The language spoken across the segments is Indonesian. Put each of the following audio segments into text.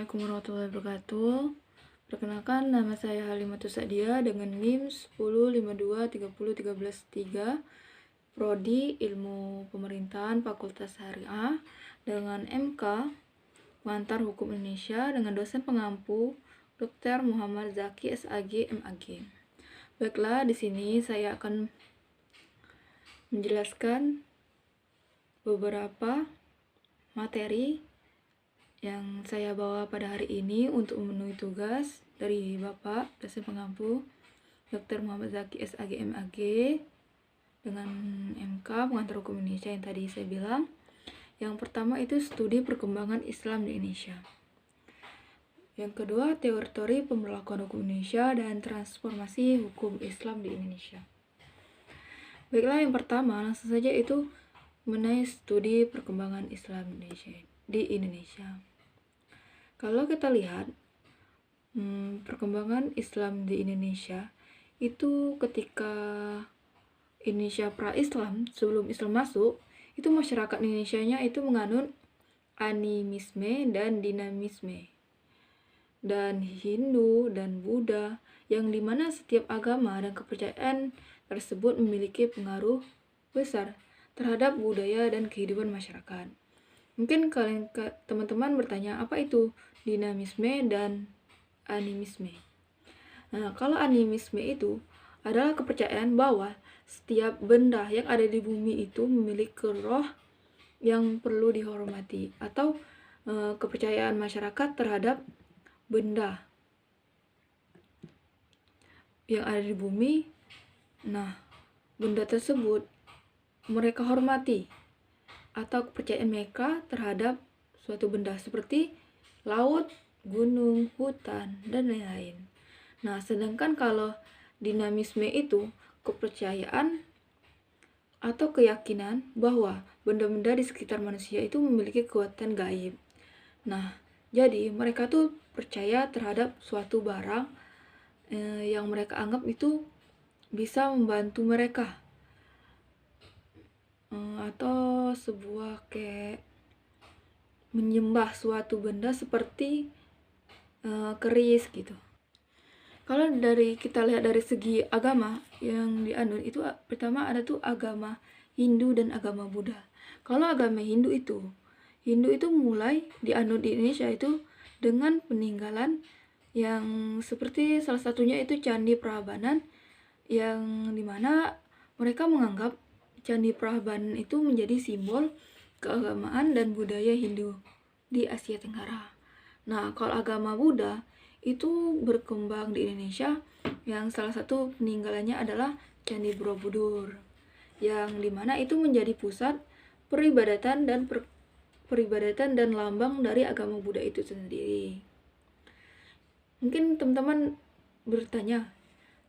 Assalamualaikum warahmatullahi wabarakatuh. Perkenalkan, nama saya Halimatus Sa'diah dengan NIM 1052301313, Prodi Ilmu Pemerintahan Fakultas Syariah dengan MK Pengantar Hukum Indonesia dengan dosen pengampu Dr. Muhammad Zaki SAG MAG. Baiklah, di sini saya akan menjelaskan beberapa materi yang saya bawa pada hari ini untuk memenuhi tugas dari Bapak dosen pengampu Dr. Muhammad Zaki SAG MAG dengan MK Pengantar Hukum Indonesia yang tadi saya bilang. Yang pertama itu studi perkembangan Islam di Indonesia. Yang kedua, teori pemberlakuan hukum Indonesia dan transformasi hukum Islam di Indonesia. Baiklah, yang pertama langsung saja itu mengenai studi perkembangan Islam di Indonesia. Kalau kita lihat perkembangan Islam di Indonesia itu ketika Indonesia pra-Islam, sebelum Islam masuk, itu masyarakat Indonesianya itu menganut animisme dan dinamisme, dan Hindu dan Buddha, yang dimana setiap agama dan kepercayaan tersebut memiliki pengaruh besar terhadap budaya dan kehidupan masyarakat. Mungkin kalian teman-teman bertanya, apa itu dinamisme dan animisme? Nah, kalau animisme itu adalah kepercayaan bahwa setiap benda yang ada di bumi itu memiliki roh yang perlu dihormati, atau kepercayaan masyarakat terhadap benda yang ada di bumi. Nah, benda tersebut mereka hormati, atau kepercayaan mereka terhadap suatu benda seperti laut, gunung, hutan, dan lain-lain. Nah, sedangkan kalau dinamisme itu kepercayaan atau keyakinan bahwa benda-benda di sekitar manusia itu memiliki kekuatan gaib. Nah, jadi mereka tuh percaya terhadap suatu barang yang mereka anggap itu bisa membantu mereka, atau sebuah kayak menyembah suatu benda seperti keris gitu. Kalau kita lihat dari segi agama yang dianut itu, pertama ada tuh agama Hindu dan agama Buddha. Kalau agama Hindu itu mulai dianut di Indonesia itu dengan peninggalan yang seperti salah satunya itu Candi Prambanan, yang dimana mereka menganggap Candi Prambanan itu menjadi simbol keagamaan dan budaya Hindu di Asia Tenggara. Nah, kalau agama Buddha itu berkembang di Indonesia, yang salah satu peninggalannya adalah Candi Borobudur, yang dimana itu menjadi pusat peribadatan dan lambang dari agama Buddha itu sendiri. Mungkin teman-teman bertanya,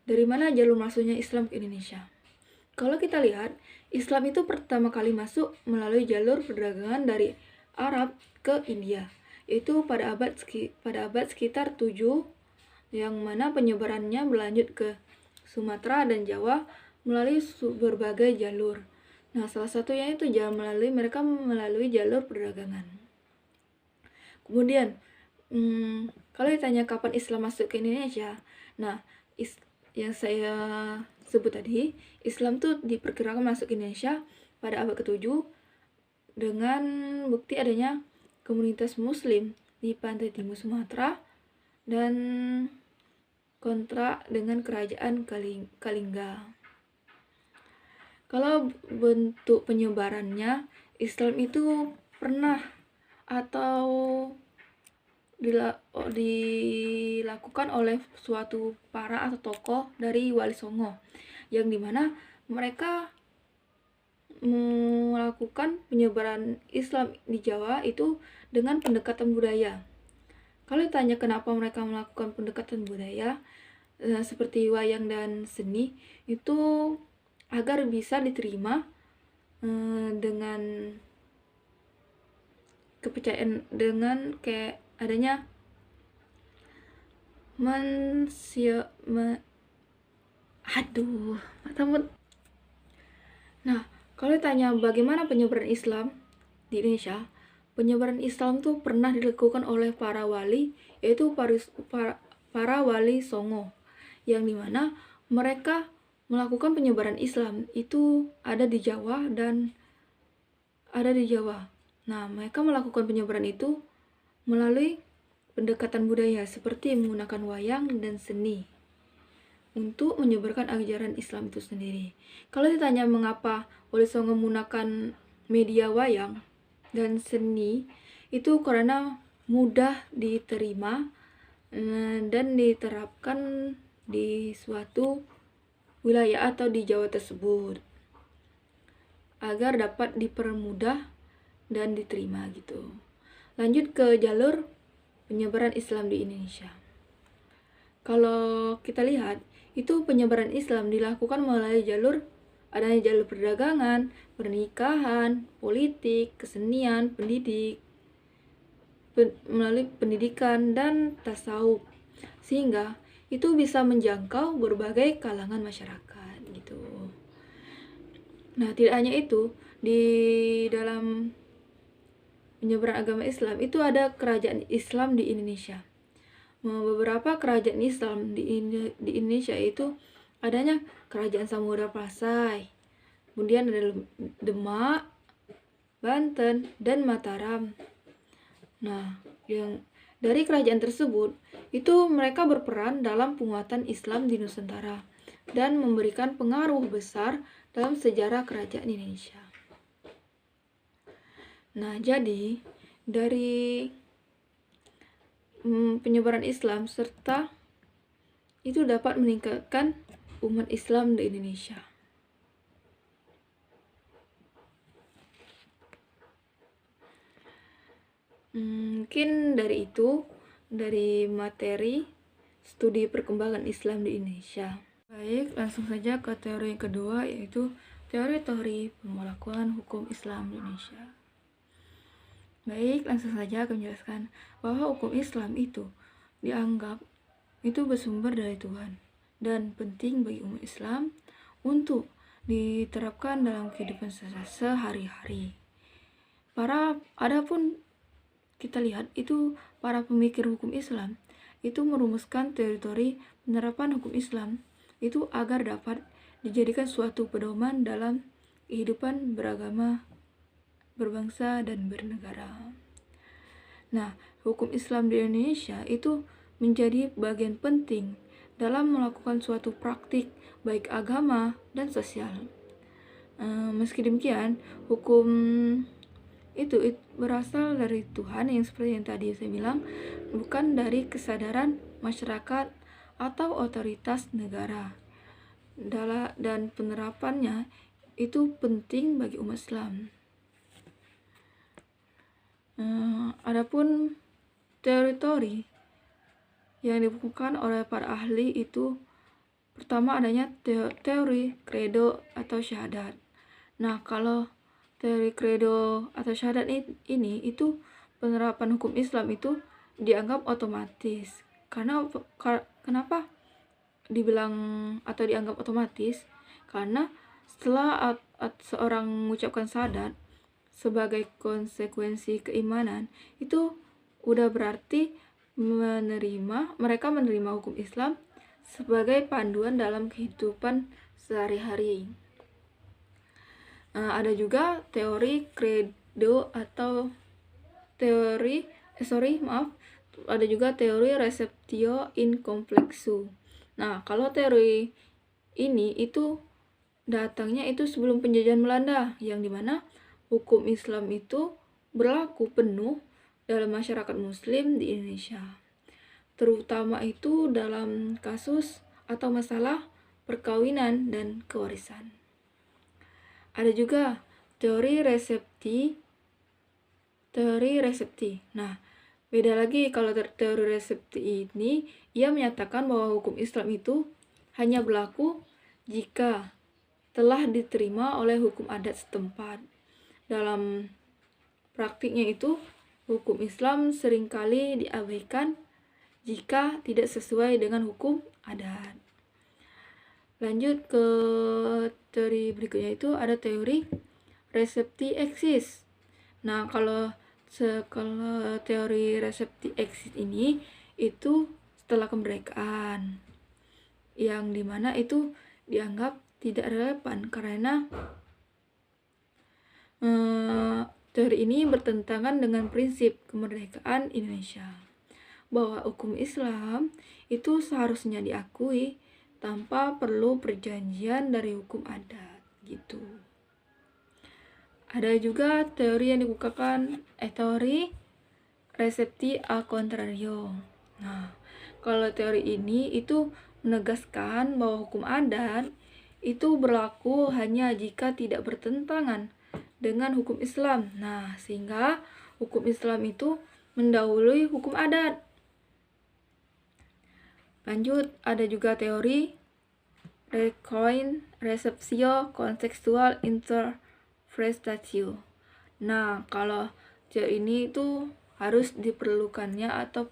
dari mana jalur masuknya Islam ke Indonesia? Kalau kita lihat, Islam itu pertama kali masuk melalui jalur perdagangan dari Arab ke India, yaitu pada abad sekitar 7, yang mana penyebarannya berlanjut ke Sumatera dan Jawa melalui berbagai jalur. Nah, salah satunya itu mereka melalui jalur perdagangan. Kemudian, kalau ditanya kapan Islam masuk ke Indonesia, nah, yang saya sebut tadi, Islam tuh diperkirakan masuk ke Indonesia pada abad ke-7 dengan bukti adanya komunitas muslim di pantai timur Sumatera dan kontrak dengan kerajaan Kalingga. Kalau bentuk penyebarannya, Islam itu pernah atau dilakukan oleh suatu para atau tokoh dari Wali Songo, yang dimana mereka melakukan penyebaran Islam di Jawa itu dengan pendekatan budaya. Kalau ditanya kenapa mereka melakukan pendekatan budaya seperti wayang dan seni, itu agar bisa diterima dengan kepercayaan, dengan kayak adanya Nah, kalau ditanya bagaimana penyebaran Islam di Indonesia, penyebaran Islam tuh pernah dilakukan oleh para wali, yaitu para wali Songo, yang dimana mereka melakukan penyebaran Islam itu ada di Jawa dan ada di Jawa. Nah, mereka melakukan penyebaran itu melalui pendekatan budaya seperti menggunakan wayang dan seni untuk menyebarkan ajaran Islam itu sendiri. Kalau ditanya mengapa Wali Songo menggunakan media wayang dan seni, itu karena mudah diterima dan diterapkan di suatu wilayah atau di Jawa tersebut agar dapat dipermudah dan diterima gitu. Lanjut ke jalur penyebaran Islam di Indonesia. Kalau kita lihat, itu penyebaran Islam dilakukan melalui adanya jalur perdagangan, pernikahan, politik, kesenian, melalui pendidikan dan tasawuf, sehingga itu bisa menjangkau berbagai kalangan masyarakat gitu. Nah, tidak hanya itu, di dalam penyebaran agama Islam itu ada kerajaan Islam di Indonesia. Beberapa kerajaan Islam di Indonesia itu adanya Kerajaan Samudra Pasai, kemudian ada Demak, Banten, dan Mataram. Nah, yang dari kerajaan tersebut itu mereka berperan dalam penguatan Islam di Nusantara dan memberikan pengaruh besar dalam sejarah kerajaan Indonesia. Nah, jadi dari penyebaran Islam serta itu dapat meningkatkan umat Islam di Indonesia. Mungkin dari itu, dari materi studi perkembangan Islam di Indonesia. Baik, langsung saja ke teori yang kedua, yaitu teori-teori pemelakuan hukum Islam di Indonesia. Baik, langsung saja aku menjelaskan bahwa hukum Islam itu dianggap itu bersumber dari Tuhan dan penting bagi umat Islam untuk diterapkan dalam kehidupan sehari-hari. Adapun kita lihat itu para pemikir hukum Islam itu merumuskan teori penerapan hukum Islam itu agar dapat dijadikan suatu pedoman dalam kehidupan beragama, berbangsa, dan bernegara. Nah, hukum Islam di Indonesia itu menjadi bagian penting dalam melakukan suatu praktik baik agama dan sosial. Meski demikian, hukum itu berasal dari Tuhan, yang seperti yang tadi saya bilang, bukan dari kesadaran masyarakat atau otoritas negara. Dan penerapannya itu penting bagi umat Islam. Adapun teori yang dibukukan oleh para ahli itu pertama adanya teori kredo atau syahadat. Nah, kalau teori kredo atau syahadat ini itu penerapan hukum Islam itu dianggap otomatis. Kenapa dibilang atau dianggap otomatis? Karena setelah seorang mengucapkan syahadat sebagai konsekuensi keimanan, itu udah berarti mereka menerima hukum Islam sebagai panduan dalam kehidupan sehari-hari. Ada juga teori kredo atau ada juga teori receptio in complexu. Nah, kalau teori ini itu datangnya itu sebelum penjajahan Belanda, yang dimana hukum Islam itu berlaku penuh dalam masyarakat Muslim di Indonesia, terutama itu dalam kasus atau masalah perkawinan dan kewarisan. Ada juga teori resepti. Nah, beda lagi kalau teori resepti ini, ia menyatakan bahwa hukum Islam itu hanya berlaku jika telah diterima oleh hukum adat setempat. Dalam praktiknya itu, hukum Islam seringkali diabaikan jika tidak sesuai dengan hukum adat. Lanjut ke teori berikutnya, itu ada teori resepti eksis. Nah, kalau Kalau teori resepsi exit ini itu setelah kemerdekaan, yang dimana itu dianggap tidak relevan karena teori ini bertentangan dengan prinsip kemerdekaan Indonesia, bahwa hukum Islam itu seharusnya diakui tanpa perlu perjanjian dari hukum adat gitu. Ada juga teori yang dikemukakan teori resepsi a contrario. Nah, kalau teori ini itu menegaskan bahwa hukum adat itu berlaku hanya jika tidak bertentangan dengan hukum Islam. Nah, sehingga hukum Islam itu mendahului hukum adat. Lanjut, ada juga teori Recoin Receptio Contextual Interpretatio. Nah, kalau teori ini itu harus diperlukannya atau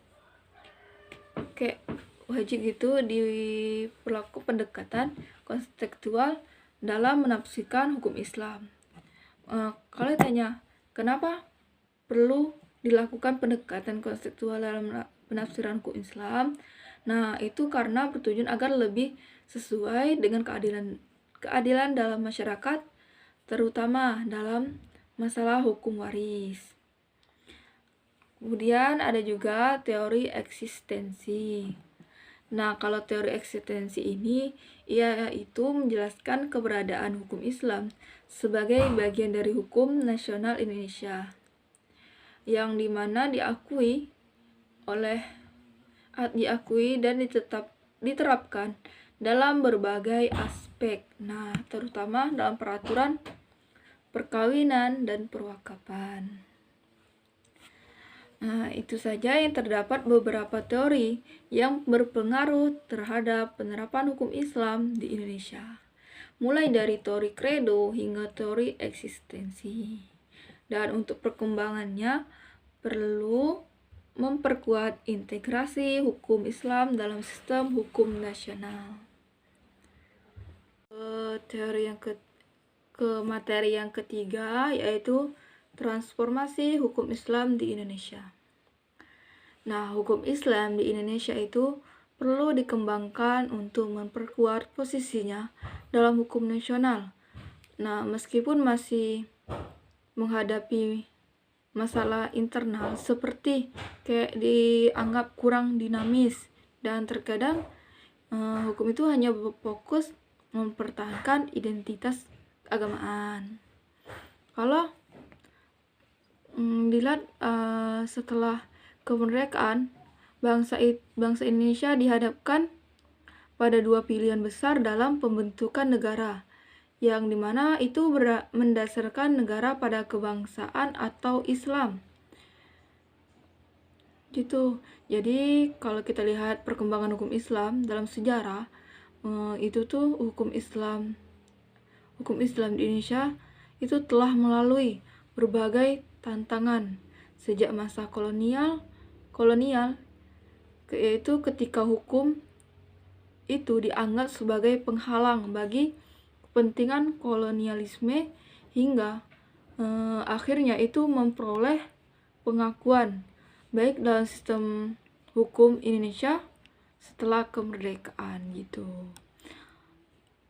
kayak wajib gitu diperlaku pendekatan kontekstual dalam menafsirkan hukum Islam. Kalau tanya kenapa perlu dilakukan pendekatan kontekstual dalam penafsiran hukum Islam, nah itu karena bertujuan agar lebih sesuai dengan keadilan dalam masyarakat, terutama dalam masalah hukum waris. Kemudian ada juga teori eksistensi. Nah, kalau teori eksistensi ini yaitu menjelaskan keberadaan hukum Islam sebagai bagian dari hukum nasional Indonesia, yang dimana diakui dan diterapkan dalam berbagai aspek. Nah, terutama dalam peraturan perkawinan dan perwakapan. Nah, itu saja yang terdapat beberapa teori yang berpengaruh terhadap penerapan hukum Islam di Indonesia, mulai dari teori kredo hingga teori eksistensi. Dan untuk perkembangannya perlu memperkuat integrasi hukum Islam dalam sistem hukum nasional. Materi yang ketiga yaitu transformasi hukum Islam di Indonesia. Nah, hukum Islam di Indonesia itu perlu dikembangkan untuk memperkuat posisinya dalam hukum nasional. Nah, meskipun masih menghadapi masalah internal seperti kayak dianggap kurang dinamis dan terkadang hukum itu hanya berfokus mempertahankan identitas keagamaan. Kalau dilihat setelah kemerdekaan, bangsa Indonesia dihadapkan pada dua pilihan besar dalam pembentukan negara, yang dimana itu mendasarkan negara pada kebangsaan atau Islam gitu. Jadi kalau kita lihat perkembangan hukum Islam dalam sejarah, itu tuh hukum Islam di Indonesia itu telah melalui berbagai tantangan sejak masa kolonial, yaitu ketika hukum itu dianggap sebagai penghalang bagi kepentingan kolonialisme hingga akhirnya itu memperoleh pengakuan baik dalam sistem hukum Indonesia setelah kemerdekaan gitu.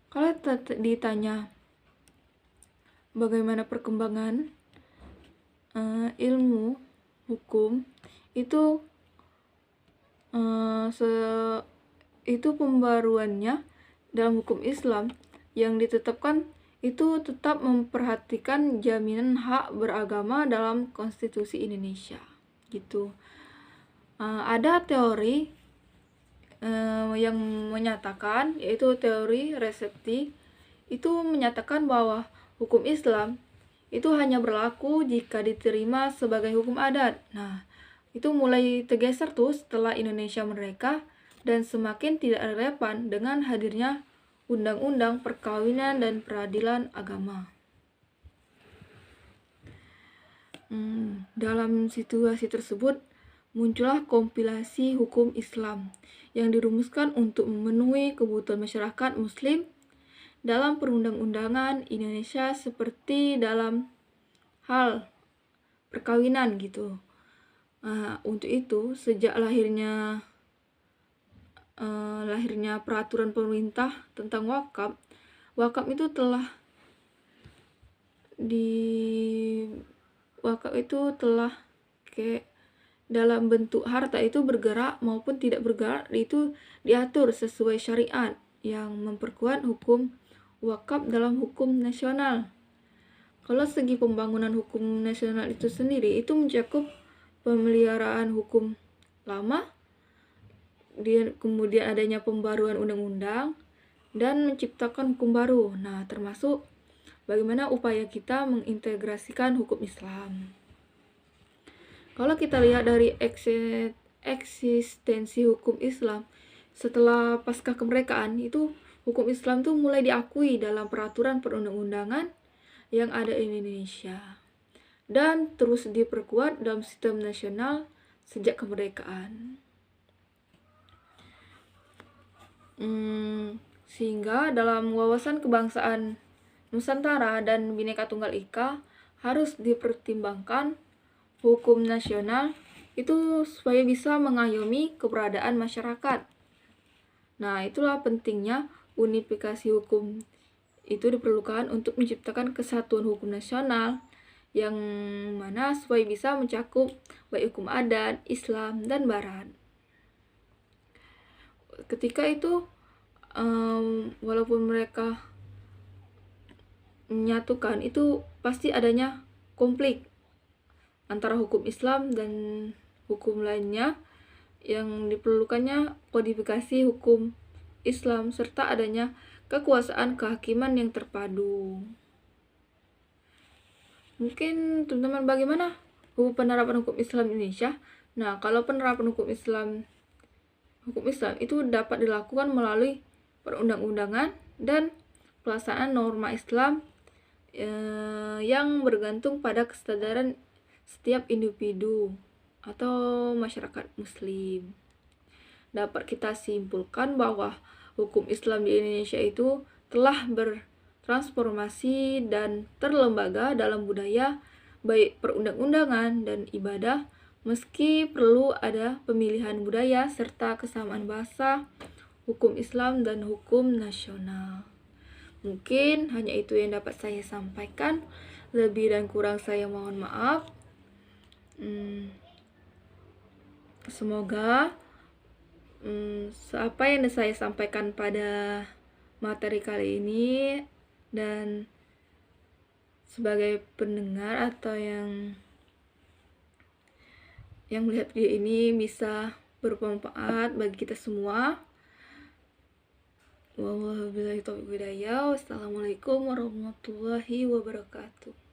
Kalau ditanya bagaimana perkembangan ilmu hukum itu pembaruannya dalam hukum Islam yang ditetapkan itu tetap memperhatikan jaminan hak beragama dalam konstitusi Indonesia gitu. Ada teori yang menyatakan, yaitu teori resepsi, itu menyatakan bahwa hukum Islam itu hanya berlaku jika diterima sebagai hukum adat. Nah, itu mulai tergeser tuh setelah Indonesia merdeka dan semakin tidak relevan dengan hadirnya undang-undang perkawinan dan peradilan agama. Dalam situasi tersebut muncullah kompilasi hukum Islam yang dirumuskan untuk memenuhi kebutuhan masyarakat Muslim dalam perundang-undangan Indonesia, seperti dalam hal perkawinan gitu. Untuk itu sejak lahirnya peraturan pemerintah tentang wakaf itu kayak dalam bentuk harta itu bergerak maupun tidak bergerak itu diatur sesuai syariat yang memperkuat hukum wakaf dalam hukum nasional. Kalau segi pembangunan hukum nasional itu sendiri itu mencakup pemeliharaan hukum lama, kemudian adanya pembaruan undang-undang dan menciptakan hukum baru. Nah, termasuk bagaimana upaya kita mengintegrasikan hukum Islam. Kalau kita lihat dari eksistensi hukum Islam setelah pasca kemerdekaan, itu hukum Islam tuh mulai diakui dalam peraturan perundang-undangan yang ada di Indonesia dan terus diperkuat dalam sistem nasional sejak kemerdekaan. Sehingga dalam wawasan kebangsaan Nusantara dan Bhinneka Tunggal Ika harus dipertimbangkan hukum nasional itu supaya bisa mengayomi keberadaan masyarakat. Nah, itulah pentingnya unifikasi hukum itu diperlukan untuk menciptakan kesatuan hukum nasional yang mana supaya bisa mencakup baik hukum adat, Islam, dan Barat. Ketika itu walaupun mereka menyatukan, itu pasti adanya konflik antara hukum Islam dan hukum lainnya yang diperlukannya kodifikasi hukum Islam serta adanya kekuasaan kehakiman yang terpadu. Mungkin teman-teman bagaimana penerapan hukum Islam di Indonesia? Nah, kalau penerapan hukum Islam itu dapat dilakukan melalui perundang-undangan dan pelaksanaan norma Islam yang bergantung pada kesadaran setiap individu atau masyarakat muslim. Dapat kita simpulkan bahwa hukum Islam di Indonesia itu telah bertransformasi dan terlembaga dalam budaya baik perundang-undangan dan ibadah, meski perlu ada pemilihan budaya serta kesamaan bahasa, hukum Islam dan hukum nasional. Mungkin hanya itu yang dapat saya sampaikan. Lebih dan kurang saya mohon maaf. Semoga apa yang saya sampaikan pada materi kali ini dan sebagai pendengar atau yang melihat video ini bisa bermanfaat bagi kita semua. Wassalamualaikum warahmatullahi wabarakatuh.